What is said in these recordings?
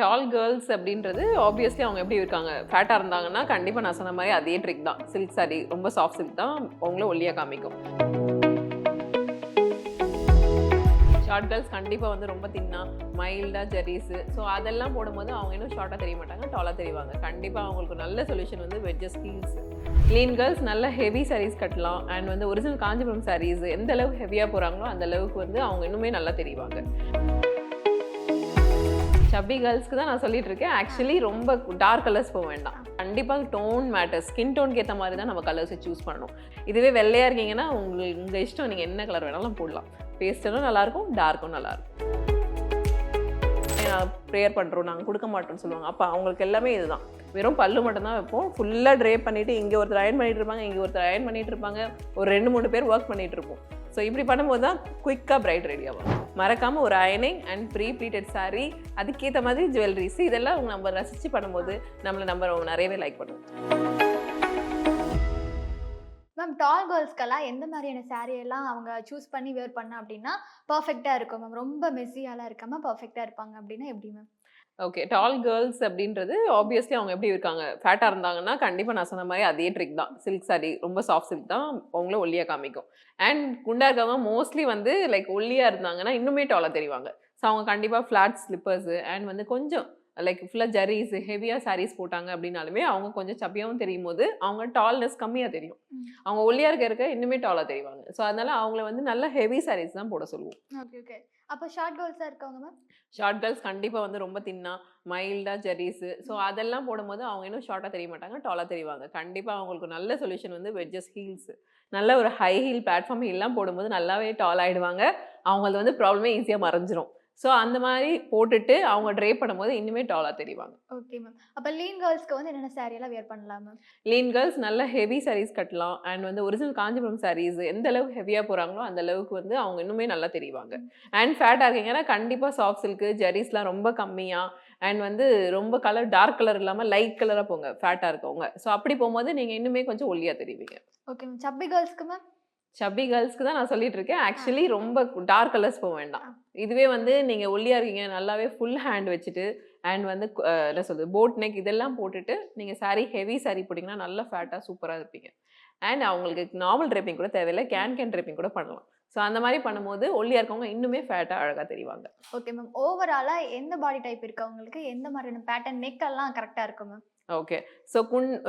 டால் girls அப்படின்றது obviously அவங்க எப்படி இருக்காங்க, ஃபேட்டாக இருந்தாங்கன்னா கண்டிப்பாக நான் சொன்ன மாதிரி அதே ட்ரிக் தான். சில்க் சாரி ரொம்ப சாஃப்ட் சில்க் தான் அவங்கள ஒல்லியாக காமிக்கும். ஷார்ட் கேர்ள்ஸ் கண்டிப்பாக வந்து ரொம்ப தின்னா மைல்டாக ஜெரீஸு, ஸோ அதெல்லாம் போடும்போது அவங்க இன்னும் ஷார்ட்டாக தெரிய மாட்டாங்க, டாலாக தெரிவாங்க. கண்டிப்பாக அவங்களுக்கு நல்ல சொல்யூஷன் வந்து வெட்ஜஸ் ஹீல்ஸ். லீன் கேர்ள்ஸ் நல்ல ஹெவி சாரீஸ் கட்டலாம். அண்ட் வந்து ஒரிஜினல் காஞ்சிபுரம் சாரீஸ் எந்த அளவுக்கு ஹெவியாக போகிறாங்களோ அந்த அளவுக்கு வந்து அவங்க இன்னுமே நல்லா தெரிவாங்க. சப்பி கேர்ள்ஸ்க்கு தான் நான் சொல்லிட்டு இருக்கேன். ஆக்சுவலி ரொம்ப டார்க் கலர்ஸ் போக வேண்டாம். கண்டிப்பாக டோன் மேட்டர், ஸ்கின் டோனுக்கு ஏற்ற மாதிரி தான் நம்ம கலர்ஸை சூஸ் பண்ணணும். இதுவே வெள்ளையாக இருக்கீங்கன்னா உங்களுக்கு உங்கள் இஷ்டம், நீங்கள் என்ன கலர் வேணாலும் போடலாம். பேஸ்டலும் நல்லாயிருக்கும், டார்க்கும் நல்லாயிருக்கும். ப்ரேயர் பண்ணுறோம், நாங்கள் கொடுக்க மாட்டோம்னு சொல்லுவாங்க. அப்போ அவங்களுக்கு எல்லாமே இதுதான், வெறும் பல்லு மட்டும் தான் வைப்போம். ஃபுல்லாக ட்ரே பண்ணிவிட்டு இங்கே ஒருத்தர் அயன் பண்ணிகிட்டு இருப்பாங்க, இங்கே ஒருத்தர் அயன் பண்ணிகிட்டு இருப்பாங்க, ஒரு 2-3 பேர் ஒர்க் பண்ணிகிட்டு இருப்போம். ஸோ இப்படி பண்ணும்போது தான் குயிக்காக பிரைட் ரெடி ஆகும். மறக்காமல் ஒரு அயனிங் அண்ட் ப்ரீ ப்ளீட்டட் சாரீ, அதுக்கேற்ற மாதிரி ஜுவல்லரிஸ், இதெல்லாம் நம்ம ரசித்து பண்ணும்போது நம்ம நிறையவே லைக் பண்ணுவோம். மேம், டால் கேர்ள்ஸ்க்கெல்லாம் எந்த மாதிரியான சாரீ எல்லாம் அவங்க சூஸ் பண்ணி வேர் பண்ண அப்படின்னா பர்ஃபெக்டாக இருக்கும் மேம்? ரொம்ப மெஸ்ஸியாலாம் இருக்காமல் பர்ஃபெக்டாக இருப்பாங்க அப்படின்னா எப்படி மேம்? ஓகே, டால் கேர்ள்ஸ் அப்படின்றது ஆப்வியஸ்லி அவங்க எப்படி இருக்காங்க, ஃபேட்டாக இருந்தாங்கன்னா கண்டிப்பாக நான் சொன்ன மாதிரி அதே ட்ரிக் தான். சில்க் சாரி ரொம்ப சாஃப்ட் சில்க் தான் அவங்கள ஒல்லியாக காமிக்கும். அண்ட் குண்டா இருக்கவங்க மோஸ்ட்லி வந்து லைக் ஒல்லியாக இருந்தாங்கன்னா இன்னுமே டாலாக தெரிவாங்க. ஸோ அவங்க கண்டிப்பாக ஃப்ளாட் ஸ்லிப்பர்ஸு அண்ட் வந்து கொஞ்சம் லைக் ஃபுல்லாக ஜரீஸ் ஹெவியாக சாரீஸ் போட்டாங்க அப்படின்னாலுமே அவங்க கொஞ்சம் சப்பியாகவும் தெரியும் போது அவங்க டால்னஸ் கம்மியாக தெரியும். அவங்க ஒல்லியாக இருக்க இன்னுமே டாலாக தெரிவாங்க. ஸோ அதனால அவங்கள வந்து நல்ல ஹெவி சாரீஸ் தான் போட சொல்லுவோம். Okay okay. அப்போ ஷார்ட் கேர்ள்ஸாக இருக்கவங்க மேம்? ஷார்ட் கேர்ள்ஸ் கண்டிப்பாக வந்து ரொம்ப தின்னா மைல்டாக ஜெரீஸு, ஸோ அதெல்லாம் போடும்போது அவங்க இன்னும் ஷார்ட்டாக தெரிய மாட்டாங்க, டாலாக தெரிவாங்க. கண்டிப்பாக அவங்களுக்கு நல்ல சொல்யூஷன் வந்து வெட்ஜஸ் ஹீல்ஸ். நல்ல ஒரு ஹை ஹீல் பிளாட்ஃபார்ம் ஹீல்லாம் போடும்போது நல்லாவே டால் ஆகிடுவாங்க. அவங்களது வந்து ப்ராப்ளமே ஈஸியாக மறைஞ்சிரும். ஸோ அந்த மாதிரி போட்டுட்டு அவங்க ட்ரே பண்ணும்போது இன்னுமே டாலாக தெரிவாங்க. Okay ma'am. அப்போ லீன் கேர்ள்ஸ்க்கு வந்து என்னென்ன சாரியெல்லாம் வேர் பண்ணலாம் மேம்? லீன் கேர்ள்ஸ் நல்ல ஹெவி சாரீஸ் கட்டலாம். அண்ட் வந்து ஒரிஜினல் காஞ்சிபுரம் சாரீஸ் எந்த அளவுக்கு ஹெவியாக போகிறாங்களோ அந்த அளவுக்கு வந்து அவங்க இன்னுமே நல்லா தெரிவாங்க. அண்ட் ஃபேட்டாக இருக்கீங்கன்னா கண்டிப்பாக சாஃப்ட் சில்க்கு ஜெரீஸ்லாம் ரொம்ப கம்மியாக அண்ட் வந்து ரொம்ப கலர் டார்க் கலர் இல்லாமல் லைட் கலராக போங்க ஃபேட்டாக இருக்கவங்க. ஸோ அப்படி போகும்போது நீங்கள் இன்னுமே கொஞ்சம் ஒல்லியாக தெரிவிங்க. Okay ma'am. சப்பி கேர்ள்ஸ்க்கு மேம்? சப்பி கேர்ள்ஸ்க்கு தான் நான் சொல்லிட்டு இருக்கேன். ஆக்சுவலி ரொம்ப டார்க் கலர்ஸ் போக வேண்டாம். இதுவே வந்து நீங்கள் ஒல்லியாக இருக்கீங்க, நல்லாவே ஃபுல் ஹேண்ட் வச்சுட்டு அண்ட் வந்து என்ன சொல்கிறது போட் நெக் இதெல்லாம் போட்டுட்டு நீங்கள் சாரீ ஹெவி சாரீ போட்டிங்கன்னா நல்லா ஃபேட்டாக சூப்பராக இருப்பீங்க. அண்ட் அவங்களுக்கு நார்மல் ட்ரேப்பிங் கூட தேவையில்லை, கேன் ட்ரேப்பிங் கூட பண்ணலாம். ஸோ அந்த மாதிரி பண்ணும்போது ஒல்லியாக இருக்கவங்க இன்னுமே ஃபேட்டாக அழகாக தெரிவாங்க. Okay ma'am. ஓவராலாக எந்த பாடி டைப் இருக்கவங்களுக்கு எந்த மாதிரியான பேட்டர்ன் நெக்கெல்லாம் கரெக்டாக இருக்கும் மேம்? ஓகே, ஸோ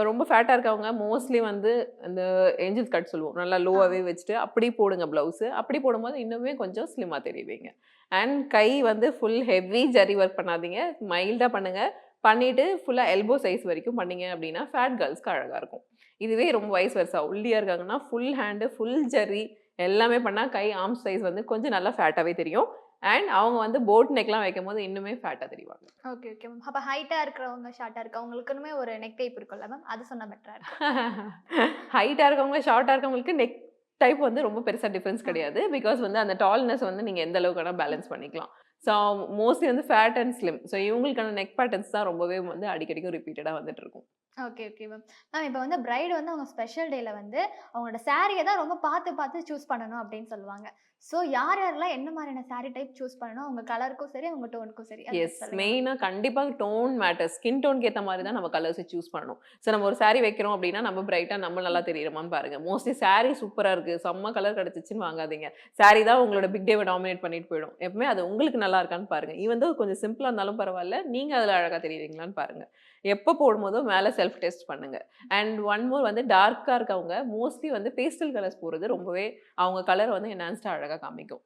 ரொம்ப ஃபேட்டாக இருக்கவங்க மோஸ்ட்லி வந்து இந்த ஏஞ்சல் கட் சொல்லுவோம், நல்லா லோவாகவே வச்சுட்டு அப்படி போடுங்க ப்ளவுஸு. அப்படி போடும்போது இன்னுமே கொஞ்சம் ஸ்லிம்மாக தெரிவிங்க. அண்ட் கை வந்து ஃபுல் ஹெவி ஜரி ஒர்க் பண்ணாதீங்க, மைல்டாக பண்ணுங்கள். பண்ணிவிட்டு ஃபுல்லாக எல்போ சைஸ் வரைக்கும் பண்ணிங்க அப்படின்னா ஃபேட் கேர்ள்ஸ்க்கு அழகாக இருக்கும். இதுவே ரொம்ப வயசு வருஷா ஒல்லியாக இருக்காங்கன்னா ஃபுல் ஹேண்டு ஃபுல் ஜரி எல்லாமே பண்ணால் கை ஆர்ம் சைஸ் வந்து கொஞ்சம் நல்லா ஃபேட்டாகவே தெரியும். அண்ட் அவங்க வந்து போட் நெக்லாம் வைக்கும் போது இன்னுமே ஃபேட்டாக தெரிவாங்க. Okay okay ma'am. அப்போ ஹைட்டாக இருக்கிறவங்க ஷார்ட்டாக இருக்கவங்களுக்குமே ஒரு நெக் டைப் இருக்கும்ல மேம், அது சொன்னால் பெட்டராக இருக்கும். ஹைட்டாக இருக்கவங்க ஷார்ட்டாக இருக்கவங்களுக்கு நெக் டைப் வந்து ரொம்ப பெருசாக டிஃப்ரென்ஸ் கிடையாது. பிகாஸ் வந்து அந்த டால்னஸ் வந்து நீங்கள் எந்த அளவுக்கு வேணால் பேலன்ஸ் பண்ணிக்கலாம். ஸோ மோஸ்ட்லி வந்து ஃபேட் அண்ட் ஸ்லிம், ஸோ இவங்களுக்கான நெக் பேட்டர்ன்ஸ் தான் ரொம்பவே வந்து அடிக்கடிக்கும் ரிப்பீட்டடாக வந்துட்டு இருக்கும். Okay okay ma'am. மேம், இப்போ வந்து பிரைடு வந்து அவங்க ஸ்பெஷல் டேல வந்து அவங்களோட சாரியை தான் ரொம்ப பார்த்து பார்த்து சூஸ் பண்ணணும் அப்படின்னு சொல்லுவாங்க. ஸோ யார் யாரெல்லாம் என்ன மாதிரியான சாரி டைப் சூஸ் பண்ணணும், அவங்க கலருக்கும் சரி அவங்க டோனுக்கும் சரி? எஸ், மெயினாக கண்டிப்பாக டோன் மேட்டர், ஸ்கின் டோனுக்கு ஏற்ற மாதிரி தான் நம்ம கலர்ஸை சூஸ் பண்ணணும். ஸோ நம்ம ஒரு சாரீ வைக்கிறோம் அப்படின்னா நம்ம பிரைட்டாக நம்ம நல்லா தெரியுறோமான்னு பாருங்கள். மோஸ்ட்லி சாரீ சூப்பராக இருக்குது செம்ம கலர் கிடச்சிச்சின்னு வாங்காதீங்க. சாரீ தான் உங்களோட பிக் டேவை டாமினேட் பண்ணிட்டு போயிடும். எப்பவுமே அது உங்களுக்கு நல்லா இருக்கான்னு பாருங்கள். ஈவன் தான் கொஞ்சம் சிம்பிளாக இருந்தாலும் பரவாயில்ல, நீங்கள் அதில் அழகாக தெரியுறீங்களான்னு பாருங்கள். எப்போ போடும்போதோ மேலே செல்ஃப் டெஸ்ட் பண்ணுங்கள். அண்ட் ஒன் மோர் வந்து டார்க்காக இருக்கவங்க மோஸ்ட்லி வந்து பேஸ்டல் கலர்ஸ் போகிறது ரொம்பவே அவங்க கலர் வந்து என்ஹான்ஸ்டாக அழகாக காமிக்கும்.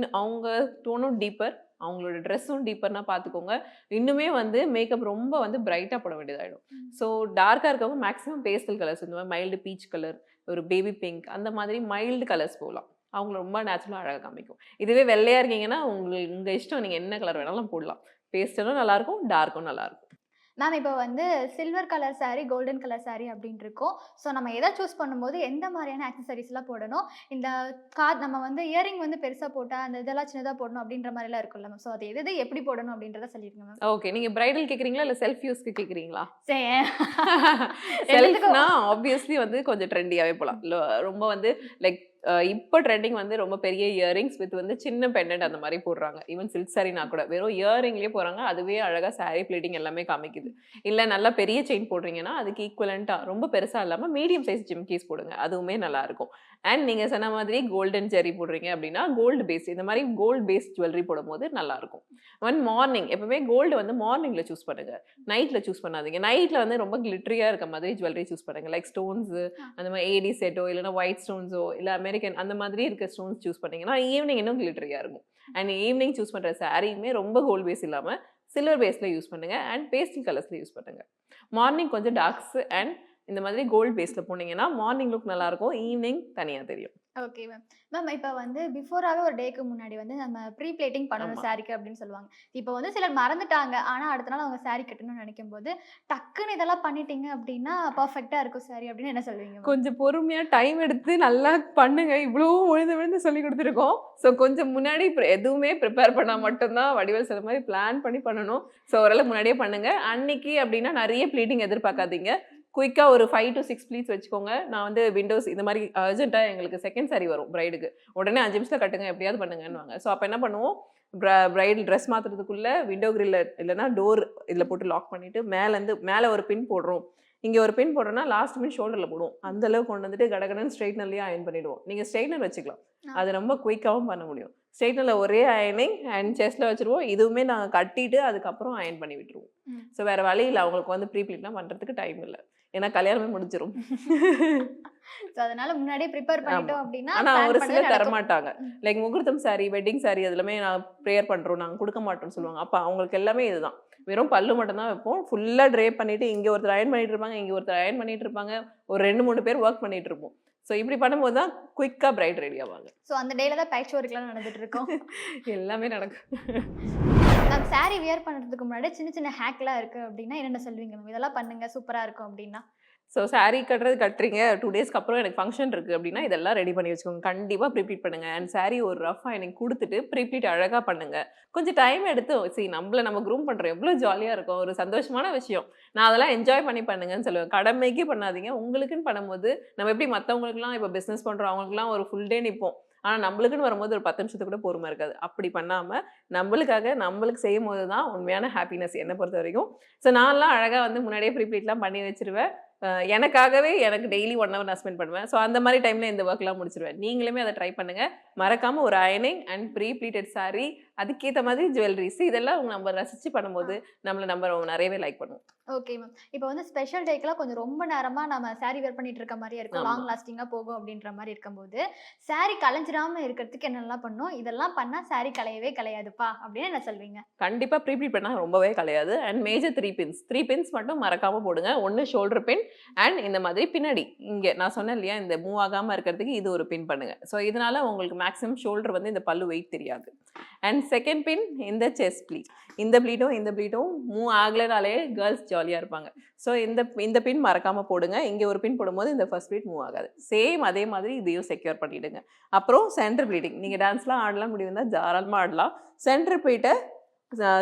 அவங்க டோனும் டீப்பர், அவங்களோட ட்ரெஸ்ஸும் டீப்பர்னா பார்த்துக்கோங்க. இன்னுமே வந்து மேக்கப் ரொம்ப வந்து பிரைட்டாக போட வேண்டியதாகிடும். ஸோ டார்க்காக இருக்கவங்க மேக்ஸிமம் பேஸ்டல் கலர்ஸ், இந்த மாதிரி மைல்டு பீச் கலர், ஒரு பேபி பிங்க், அந்த மாதிரி மைல்டு கலர்ஸ் போகலாம். அவங்கள ரொம்ப நேச்சுரலாக அழகாக காமிக்கும். இதுவே வெள்ளையாக இருக்கீங்கன்னா உங்கள் இஷ்டம், நீங்கள் என்ன கலர் வேணாலும் போடலாம். பேஸ்டலும் நல்லாயிருக்கும், டார்க்கும் நல்லாயிருக்கும். மேம், இப்போ வந்து silver colour sorry, golden colour sorry அப்படின்னு இருக்கும். ஸோ நம்ம எதை சூஸ் பண்ணும்போது எந்த மாதிரியான ஆக்சசரிஸ்லாம் போடணும்? இந்த நம்ம வந்து இயரிங் வந்து பெருசாக போட்டால் அந்த இதெல்லாம் சின்னதாக போடணும் அப்படின்ற மாதிரிலாம் இருக்கும்ல மேம். ஸோ அது எது எப்படி போடணும் அப்படின்றத சொல்லிடுங்க மேம். ஓகே, நீங்கள் பிரைடல் கேட்குறீங்களா இல்லை செல்ஃப் யூஸ்க்கு கேட்குறீங்களா? சரி, செல்ஃப்னா ஆப்வியஸ்லி வந்து கொஞ்சம் ட்ரெண்டியாகவே போகலாம். ரொம்ப வந்து லைக் இப்போ ட்ரெண்டிங் வந்து ரொம்ப பெரிய இயரிங்ஸ் வித் வந்து சின்ன பெண்டன்ட் அந்த மாதிரி போடுறாங்க. ஈவன் சில்க் சாரீனா கூட வெறும் இயரிங்லயே போறாங்க. அதுவே அழகா சாரி ப்ளீட்டிங் எல்லாமே காமிக்குது. இல்ல நல்லா பெரிய செயின் போடுறீங்கன்னா, அதுக்கு ஈக்குவலன்ட்டா ரொம்ப பெருசா இல்லாம மீடியம் சைஸ் ஜிம்கீஸ் போடுங்க. அதுவுமே நல்லா இருக்கும். அண்ட் நீங்க சொன்ன மாதிரி கோல்டன் ஜெரி போடுறீங்க அப்படின்னா, கோல்டு பேஸ் இந்த மாதிரி கோல்ட் பேஸ் ஜுவல்லரி போடும்போது நல்லா இருக்கும். மார்னிங் எப்பவுமே கோல்டு வந்து மார்னிங்ல சூஸ் பண்ணுங்க. நைட்ல சூஸ் பண்ணாதீங்க. நைட்ல வந்து ரொம்ப கிளிட்டரியா இருக்க மாதிரி ஜுவல்லரி சூஸ் பண்ணுங்க. லைக் ஸ்டோன்ஸ் அந்த மாதிரி ஏடி செட்டோ இல்லைன்னா ஒயிட் ஸ்டோன்ஸோ இல்ல அமெரிக்கன் அந்த மாதிரி இருக்க ஸ்டோன்ஸ் சூஸ் பண்ணீங்கன்னா ஈவினிங் இன்னும் கிளிட்டரியா இருக்கும். அண்ட் ஈவினிங் சூஸ் பண்ற சாரியுமே ரொம்ப கோல்ட் பேஸ் இல்லாம சில்வர் பேஸ்ல யூஸ் பண்ணுங்க அண்ட் பேஸ்டல் கலர்ஸ்ல யூஸ் பண்ணுங்க. மார்னிங் கொஞ்சம் டார்க்ஸ் அண்ட் இந்த மாதிரி கோல்ட் பேஸ்ல போனீங்கன்னா மார்னிங் லுக் நல்லா இருக்கும். ஈவினிங் தனியா தெரியும். Okay ma'am. மேம் இப்ப வந்து பிஃபோராவே ஒரு டேக்கு முன்னாடி வந்து நம்ம ப்ரீ பிளேட்டிங் பண்ணணும் ஆமா. சாரீக்கு அப்படின்னு சொல்லுவாங்க. இப்ப வந்து சிலர் மறந்துட்டாங்க. ஆனா அடுத்த நாள் அவங்க சாரீ கட்டணும்னு நினைக்கும்போது, டக்குன்னு இதெல்லாம் பண்ணிட்டீங்க அப்படின்னா, பெர்ஃபெக்ட்டா இருக்கும் சாரீ அப்படின்னு என்ன சொல்லுவீங்க மேம்? கொஞ்சம் பொறுமையா டைம் எடுத்து நல்லா பண்ணுங்க. இவ்ளோ விழுந்து விழுந்து சொல்லிக் குடுத்துருக்கோம். ஸோ கொஞ்சம் முன்னாடி எதுவுமே ப்ரிப்பேர் பண்ணா மட்டும் தான் வடிவேல் சொன்ன மாரி பிளான் பண்ணி பண்ணணும். ஸோ ஓரளவு முன்னாடியே பண்ணுங்க. அன்னைக்கு அப்டின்னா நெறைய ப்ளீட்டிங் எதிர்பார்க்காதீங்க. குயிக்கா ஒரு 5 டூ 6 ப்ளீட்ஸ் வச்சுக்கோங்க. நான் வந்து விண்டோஸ் இந்த மாரி அர்ஜென்ட்டா எங்களுக்கு செகண்ட் சாரி வரும் பிரைடுக்கு. உடனே 5 நிமிஷத்துல கட்டுங்க எப்படியாவது பண்ணுங்கன்னுவாங்க. ஸோ அப்ப என்ன பண்ணுவோம், பிரைடல் ட்ரெஸ் மாத்துறதுக்குள்ள விண்டோ கிரில்ல இல்லன்னா டோர் இதுல போட்டு லாக் பண்ணிட்டு மேல ஒரு பின் போடுறோம். இங்க ஒரு பின் போடுறோம்னா, லாஸ்ட் பின் ஷோல்டர்ல போடுவோம். அந்த அளவுக்கு கொண்டு வந்துட்டு கடகடன்னு ஸ்ட்ரெய்ட்னர்லயே அயர்ன் பண்ணிடுவோம். நீங்க ஸ்ட்ரெய்ட்னர் வச்சுக்கலாம். ஆ. அது ரொம்ப குயிக்காவும் பண்ண முடியும். ஸ்ட்ரெய்ட்னர்ல ஒரே அயர்னிங் அண்ட் செஸ்ட்ல வச்சுருவோம். இதுவுமே நாங்க கட்டிட்டு அதுக்கப்புறம் அயர்ன் பண்ணி விட்டுருவோம். ம். ஸோ வேற வழி இல்ல. அவங்களுக்கு வந்து ப்ரீ ப்ளீட்லாம் பண்றதுக்கு டைம் இல்ல. ஏன்னா கல்யாணமே முடிஞ்சிரும். சோ அதனால முன்னாடியே ப்ரிப்பேர் ஆமா. பண்ணிட்டோம் அப்படின்னா, ஆனா பிளான் ஒரு பண்ணது சிலர் நடக்கும். தரமாட்டாங்க. ம். லைக் முகூர்த்தம் சாரி, வெட்டிங் சாரி அதுலமே நான் பிரேயர் பண்றோம். நாங்க குடுக்க மாட்டோம்னு சொல்லுவாங்க. அப்ப அவங்களுக்கு எல்லாமே இதுதான். வெறும் பல்லு மட்டும் தான் வைப்போம். ஃபுல்லா ட்ரேப் பண்ணிட்டு, இங்க ஒருத்தர் அயர்ன் பண்ணிட்டு இருப்பாங்க, இங்க ஒருத்தர் அயர்ன் பண்ணிட்டு இருப்பாங்க. ஒரு 2, 3 பேர் வொர்க் பண்ணிட்டு இருப்போம். ஸோ இப்படி பண்ணும்போது தான் குயிக்கா பிரைட் ரெடி ஆவாங்க. சோ அந்த டேல தான் பேட்ச் ஒர்க்லாம் நடந்துட்டு இருக்கும். எல்லாமே நடக்கும். மேம் சாரி வியர் பண்றதுக்கு முன்னாடி சின்ன சின்ன ஹேக்லாம் இருக்கு அப்படின்னா என்னென்ன சொல்லுவீங்க மேம்? இதெல்லாம் பண்ணுங்க சூப்பரா இருக்கும் அப்படின்னா? ஸோ சாரி கட்டுறீங்க 2 டேஸ்க்கு அப்புறம் எனக்கு ஃபங்ஷன் இருக்கு அப்படின்னா, இதெல்லாம் ரெடி பண்ணி வச்சுக்கோங்க. கண்டிப்பா ப்ரீப்ளீட் பண்ணுங்க. அண்ட் சாரி ஒரு ரஃப் அயர்னிங் குடுத்துட்டு, ப்ரீப்ளீட் அழகா பண்ணுங்க. கொஞ்சம் டைம் எடுத்து நம்ம க்ரூம் பண்றோம். எவ்ளோ ஜாலியா இருக்கும். ஒரு சந்தோஷமான விஷயம். நான் அதெல்லாம் என்ஜாய் பண்ணி பண்ணுங்கன்னு சொல்லுவேன். கடமைக்கு பண்ணாதீங்க. உங்களுக்குன்னு பண்ணும்போது, நம்ம எப்படி மத்தவங்களுக்குலாம் இப்ப பிசினஸ் பண்றோம். அவங்களுக்குலாம் ஒரு ஃபுல் டே நிப்போம். ஆனா நம்மளுக்குன்னு வரும்போது ஒரு 10 நிமிஷத்துக்கு கூட பொறுமை இருக்காது. அப்படி பண்ணாம, நம்மளுக்கு செய்யும்போது தான் உண்மையான ஹாப்பினஸ் என்ன பொறுத்தவரைக்கும். ஸோ நான்லாம் அழகா வந்து முன்னாடியே ப்ரீப்ளீட்லாம் பண்ணி வச்சுருவேன். எனக்காகவே எனக்கு டெய்லி 1 ஹவர் நான் ஸ்பெண்ட் பண்ணுவேன். ஸோ அந்த மாரி டைம்ல இந்த ஒர்க்லாம் முடிச்சுருவேன். நீங்களுமே அத ட்ரை பண்ணுங்க. மறக்காம ஒரு ironing and pre pleated sari, அதுக்கேத்த மாதிரி ஜுவல்லரீஸ் இதெல்லாம் நம்ம ரசிச்சு பண்ணும்போது, நம்ம நெறையவே லைக் பண்ணுவோம். Okay ma'am. இப்போ வந்து ஸ்பெஷல் டேக்குலாம் கொஞ்சம் ரொம்ப நேரமா நம்ம சாரி வேர் பண்ணிட்டு இருக்க மாரியே இருக்கும். ஆமா. லாங் லாஸ்டிங்கா போகும் அப்படின்ற மாரி இருக்கும்போது, சாரி கலஞ்சிராம இருக்கிறதுக்கு என்னெல்லாம் பண்ணணும்? இதெல்லாம் பண்ணா சாரி கலையவே கலையாதுப்பா அப்படின்னு என்ன சொல்வீங்க? கண்டிப்பா ப்ரீப்ளீட் பண்ணா ரொம்பவே கலையாது. And major 3 pins. 3 பின்ஸ் மட்டும் மறக்காம போடுங்க. 1 ஷோல்டர் பின் அண்ட் இந்த மாதிரி பின்னாடி இங்க நான் சொன்னேன் இல்லையா, இந்த மூவ் ஆகாம இருக்கிறதுக்கு இது ஒரு பின் பண்ணுங்க. ஸோ இதனால உங்களுக்கு மேக்ஸிமம் ஷோல்டர் வந்து இந்த பல்லு வெயிட் தெரியாது. அண்ட் செகண்ட் பின் இந்த செஸ்ட் ப்ளீட். இந்த ப்ளீட்டும் மூவ் ஆகலனாலே கேர்ள்ஸ் ஜாலியா இருப்பாங்க. ஸோ இந்த பின் மறக்காம போடுங்க. இங்க ஒரு பின் போடும்போது இந்த ஃபர்ஸ்ட் ப்ளீட் மூவ் ஆகாது. சேம் அதே மாதிரி இதையும் செக்யூர் பண்ணிடுங்க. அப்புறம் சென்டர் ப்ளீட்டிங். நீங்க டான்ஸ்லாம் ஆடலாம் முடியும்னா தாராளமா ஆடலாம். சென்டர் ப்ளீட்ட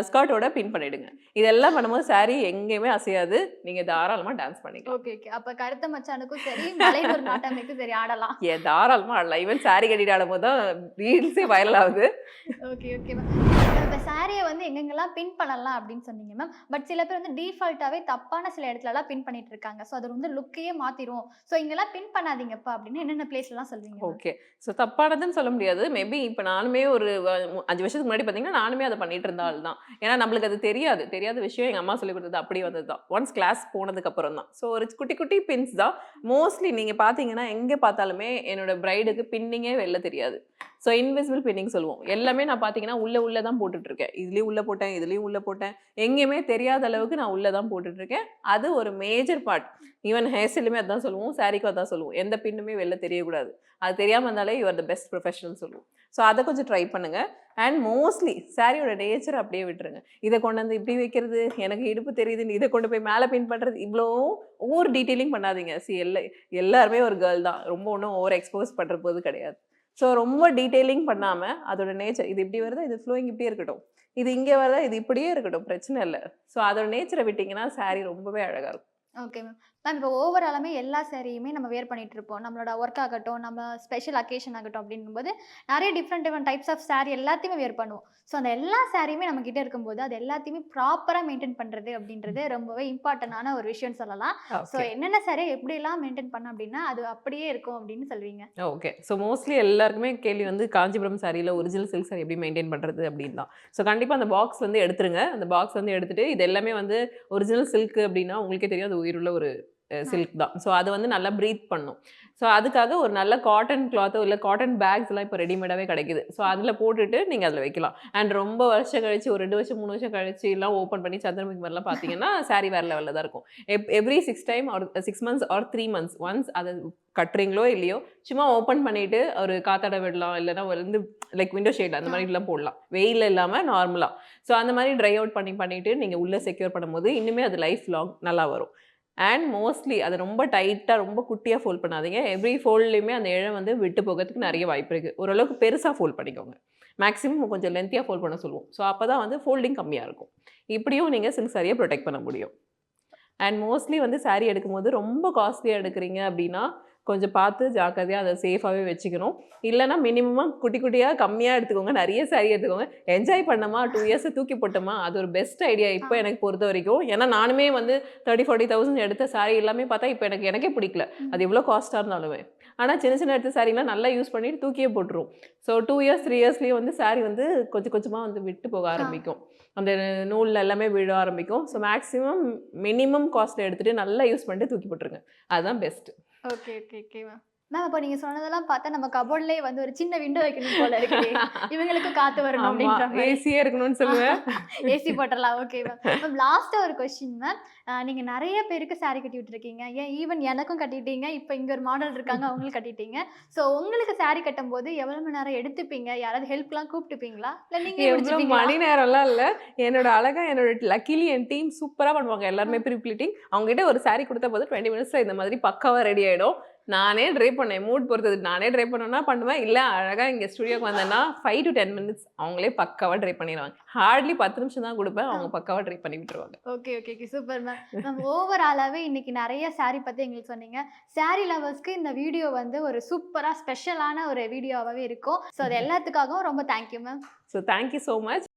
ஸ்கர்ட்டோட பின் பண்ணிடுங்க. இதெல்லாம் பண்ணும்போது சாரி எங்கேயுமே அசையாது. நீங்க தாராளமா டான்ஸ் பண்ணிக்கலாம். Okay, okay. அப்ப கருத்த மச்சானுக்கும் சரி, மலையனூர் நாட்டாமைக்கும் சரி ஆடலாம். தாராளமா ஆடலாம். ஈவன் சாரி கட்டிட்டு ஆடும்போது தான் ரீல்ஸே வைரல் ஆகுது. Okay, okay ma'am. இப்ப சாரிய வந்து எங்கெங்கலாம் பின் பண்ணலாம் அப்படின்னு சொன்னீங்க மேம். பட் சில பேர் வந்து டீஃபால்ட்டாவே தப்பான சில இடத்துலலாம் பின் பண்ணிட்டு இருக்காங்க. ஸோ அது வந்து லுக்கையே மாத்திரும். ஸோ இங்கலாம் பின் பண்ணாதீங்கப்பா அப்படின்னு என்னென்ன பிளேஸ்லலாம் சொல்வீங்க மேம்? ஓகே. ஸோ தப்பானதுன்னு சொல்ல முடியாது. மேபி இப்ப நானுமே ஒரு 5 வருஷத்துக்கு முன்னாடி பார்த்தீங்கன்னா, நானுமே அத பண்ணிட்டு இருந்த ஆள் தான். ஏன்னா நம்மளுக்கு அது தெரியாது. தெரியாத விஷயம் எங்க அம்மா சொல்லிக் குடுத்தது அப்படியே வந்தது தான். ஒன்ஸ் கிளாஸ் போனதுக்கு அப்புறம் தான். ஸோ ஒரு குட்டி குட்டி பின்ஸ் தான். மோஸ்ட்லி நீங்க பார்த்தீங்கன்னா, எங்க பார்த்தாலுமே என்னோட பிரைடுக்கு பின்னிங்கே வெளில தெரியாது. ஸோ இன்விசிபிள் பின்னிங் சொல்லுவோம். எல்லாமே நான் பார்த்தீங்கன்னா, உள்ள தான் போட்டுட்டு இருக்கேன். இதுலயும் உள்ள போட்டேன், இதுலயும் உள்ள போட்டேன். எங்கேயுமே தெரியாத அளவுக்கு நான் உள்ள தான் போட்டுட்டு இருக்கேன். அது ஒரு மேஜர் பார்ட். ஈவன் ஹேர் ஸ்டைலுமே அதான் சொல்லுவோம். சாரிக்கும் அதான் சொல்லுவோம். எந்த பின்னுமே வெளில தெரியக்கூடாது. அது தெரியாம இருந்தாலே யூ ஆர் த பெஸ்ட் ப்ரொஃபஷனல்னு சொல்லுவோம். ஸோ அத கொஞ்சம் ட்ரை பண்ணுங்க. அண்ட் மோஸ்ட்லி சாரியோட நேச்சர் அப்படியே விட்டுருங்க. இத கொண்டு வந்து இப்படி வைக்கிறது, எனக்கு இடுப்பு தெரியுதுன்னு இத கொண்டு போய் மேல பின் பண்றது, இவ்ளோ ஓவர் டீட்டெயிலிங் பண்ணாதீங்க. எல்லாருமே ஒரு கேர்ள் தான். ரொம்ப ஒண்ணும் ஓவர் எக்ஸ்போஸ் பண்ற போது கிடையாது. ஸோ ரொம்ப டீட்டெயிலிங் பண்ணாம, அதோட நேச்சர் இது இப்படி வருதா, இது ஃப்ளோயிங் இப்படியே இருக்கட்டும். இது இங்க வருதா, இது இப்படியே இருக்கட்டும். பிரச்சனை இல்ல. ஸோ அதோட நேச்சர விட்டீங்கன்னா, சாரி ரொம்பவே அழகா இருக்கும். Okay ma'am. மேம் இப்போ ஓவராலுமே எல்லா சாரியுமே நம்ம வேர் பண்ணிட்டு இருப்போம். நம்மளோட ஒர்க் ஆகட்டும், நம்ம ஸ்பெஷல் அக்கேஷன் ஆகட்டும் அப்படிங்கும்போது, நெறைய different different types of sari எல்லாத்தையுமே வேர் பண்ணுவோம். ஸோ அந்த எல்லா சாரியுமே நம்ம கிட்ட இருக்கும்போது, அது எல்லாத்தையுமே ப்ராப்பரா மெயின்டெயின் பண்றது அப்படின்றது ரொம்பவே இம்பார்ட்டன்டான ஒரு விஷயம்னு சொல்லலாம். So okay. என்னென்ன சாரிய எப்படிலாம் மெயின்டெயின் பண்ணோம் அப்படின்னா, அது அப்படியே இருக்கும் அப்படின்னு சொல்வீங்க? ஓகே. ஸோ மோஸ்ட்லி எல்லாருக்குமே கேள்வி வந்து காஞ்சிபுரம் சாரியில ஒரிஜினல் சில்க் சாரி எப்படி மெயின்டெயின் பண்றது அப்படின்னு தான். ஸோ கண்டிப்பா அந்த பாக்ஸ் வந்து எடுத்துருங்க. அந்த பாக்ஸ் வந்து எடுத்துட்டு இது எல்லாமே வந்து ஒரிஜினல் சில்க் அப்படின்னா உங்களுக்கே தெரியும் அது உயிருள்ள ஒரு ஆ. சில்க் தான். ஸோ அது வந்து நல்லா ப்ரீத் பண்ணும். ஸோ அதுக்காக ஒரு நல்ல காட்டன் கிளாத்தோ இல்ல காட்டன் பேக்ஸ்லாம் இப்போ ரெடிமேடாவே கிடைக்குது. ஸோ அதில போட்டுட்டு நீங்க அதில வைக்கலாம். அண்ட் ரொம்ப வருஷம் கழிச்சு ஒரு 2 வருஷம் 3 வருஷம் கழிச்சுலாம் ஓப்பன் பண்ணி சந்திரமுகி மாரிலாம் பார்த்தீங்கன்னா, சாரி வேற லெவல்ல தான் இருக்கும். Every 6 time or 6 months or 3 months once அத கட்டுறீங்களோ இல்லையோ, சும்மா ஓப்பன் பண்ணிட்டு ஒரு காத்தாட விடலாம். இல்லன்னா வந்து லைக் விண்டோ ஷேட் அந்த ஆ. மாரிலாம் போடலாம். வெயில்ல இல்லாம நார்மலா. ஸோ அந்த மாரி ட்ரை அவுட் பண்ணிட்டு நீங்க உள்ள செக்யூர் பண்ணும்போது, இன்னுமே அது லைஃப் லாங் நல்லா வரும். அண்ட் மோஸ்ட்லி அத ரொம்ப டைட்டா, ரொம்ப குட்டியா ஃபோல்ட் பண்ணாதீங்க. எவ்ரி ஃபோல்ட்லயுமே அந்த இழை வந்து விட்டு போகறதுக்கு நெறைய வாய்ப்பு இருக்கு. ஓரளவுக்கு பெருசா ஃபோல்ட் பண்ணிக்கோங்க. மேக்ஸிமம் கொஞ்சம் லென்த்தியா ஃபோல்ட் பண்ண சொல்லுவோம். ஸோ அப்பதான் வந்து ஃபோல்டிங் கம்மியா இருக்கும். இப்படியும் நீங்க சில்க் சாரிய புரொடெக்ட் பண்ண முடியும். அண்ட் மோஸ்ட்லி வந்து சாரி எடுக்கும்போது ரொம்ப காஸ்ட்லியா எடுக்குறீங்க அப்படின்னா, கொஞ்சம் பார்த்து ஜாக்கிரதையா அத சேஃபாவே வச்சுக்கணும். இல்லன்னா மினிமமா குட்டி குட்டியா கம்மியா எடுத்துக்கோங்க. நெறைய சாரி எடுத்துக்கோங்க. என்ஜாய் பண்ணோமா, 2 இயர்ஸ தூக்கி போட்டோமா, அது ஒரு பெஸ்ட் ஐடியா ஆ. இப்ப எனக்கு பொறுத்தவரைக்கும். ஏன்னா நானுமே வந்து 30, 40,000 எடுத்த சாரி எல்லாமே பார்த்தா, இப்ப எனக்கே பிடிக்கல. ம். அது எவ்வளோ காஸ்ட்டா இருந்தாலுமே. ஆனா சின்ன சின்ன எடுத்த சாரிலாம் நல்லா யூஸ் பண்ணிட்டு தூக்கியே போட்டுருவோம். ஸோ 2 இயர்ஸ், 3 இயர்ஸ்லயே வந்து சாரி வந்து கொஞ்சம் கொஞ்சமா வந்து விட்டு போக ஆ. ஆரம்பிக்கும். அந்த நூல்ல எல்லாமே விழ ஆரம்பிக்கும். ஸோ மேக்ஸிமம் மினிமம் காஸ்ட்ல எடுத்துட்டு நல்லா யூஸ் பண்ணிட்டு தூக்கி போட்டுருங்க. அதுதான் best. Okay, okay, okay ma'am. Ma'am அப்ப நீங்க சொன்னதெல்லாம் பார்த்தா நம்ம கபோர்ட்லயே வந்து ஒரு சின்ன விண்டோ வைக்கணும் போல இருக்கே! இவங்களுக்கும் காத்து வரணும் ஆமா. அப்படின்ற மாரி. ஏசியே இருக்கணும்னு சொல்லுவேன். ஏசி போட்டுறலாம். Okay ma'am. மேம் லாஸ்ட்டா ஒரு கொஸ்டின் மேம். நீங்க நெறைய பேருக்கு சாரி கட்டி விட்டுருக்கீங்க. ஏன் ஈவன் எனக்கும் கட்டிட்டீங்க. இப்ப இங்க ஒரு மாடல் இருக்காங்க. அவங்களும் கட்டிட்டீங்க. ஸோ உங்களுக்கு சாரி கட்டும்போது எவ்வளவு மணி நேரம் எடுத்துப்பீங்க? யாராவது ஹெல்ப்லாம் கூப்பிட்டுப்பீங்களா? இல்ல நீங்களே எவ்ளோ முடிச்சுப்பீங்களா? மணி நேரம்லாம் இல்ல. என்னோட லக்கிலி என் டீம் சூப்பரா பண்ணுவாங்க. எல்லாருமே ப்ரீ ப்ளீட்டிங். அவங்க கிட்ட ஒரு சாரி குடுத்தா போதும் 20 மினிட்ஸ்ல இந்த மாதிரி பக்காவா ரெடி ஆயிடும். நானே ட்ரை பண்ணேன். மூட் பொறுத்தது. நானே ட்ரை பண்ணணும்னா பண்ணுவேன். இல்ல அழகா இங்க ஸ்டுடியோக்கு வந்தேன்னா 5 to 10 மினிட்ஸ் அவங்களே பக்காவா ட்ரை பண்ணிருவாங்க. ஹார்ட்லி 10 நிமிஷம் தான் குடுப்பேன். ஆ. அவங்க பக்காவா ட்ரை பண்ணி விட்டுருவாங்க. Okay, okay, okay. Super ma'am. Ma'am ஓவராலாவே இன்னைக்கு நெறைய சாரி பத்தி எங்களுக்கு சொன்னீங்க. சாரி லவர்ஸ்க்கு இந்த வீடியோ வந்து ஒரு சூப்பரா ஸ்பெஷலான ஒரு வீடியோவாவே இருக்கும். ஸோ அது எல்லாத்துக்காகவும் ரொம்ப thank you ma'am. So thank you so much.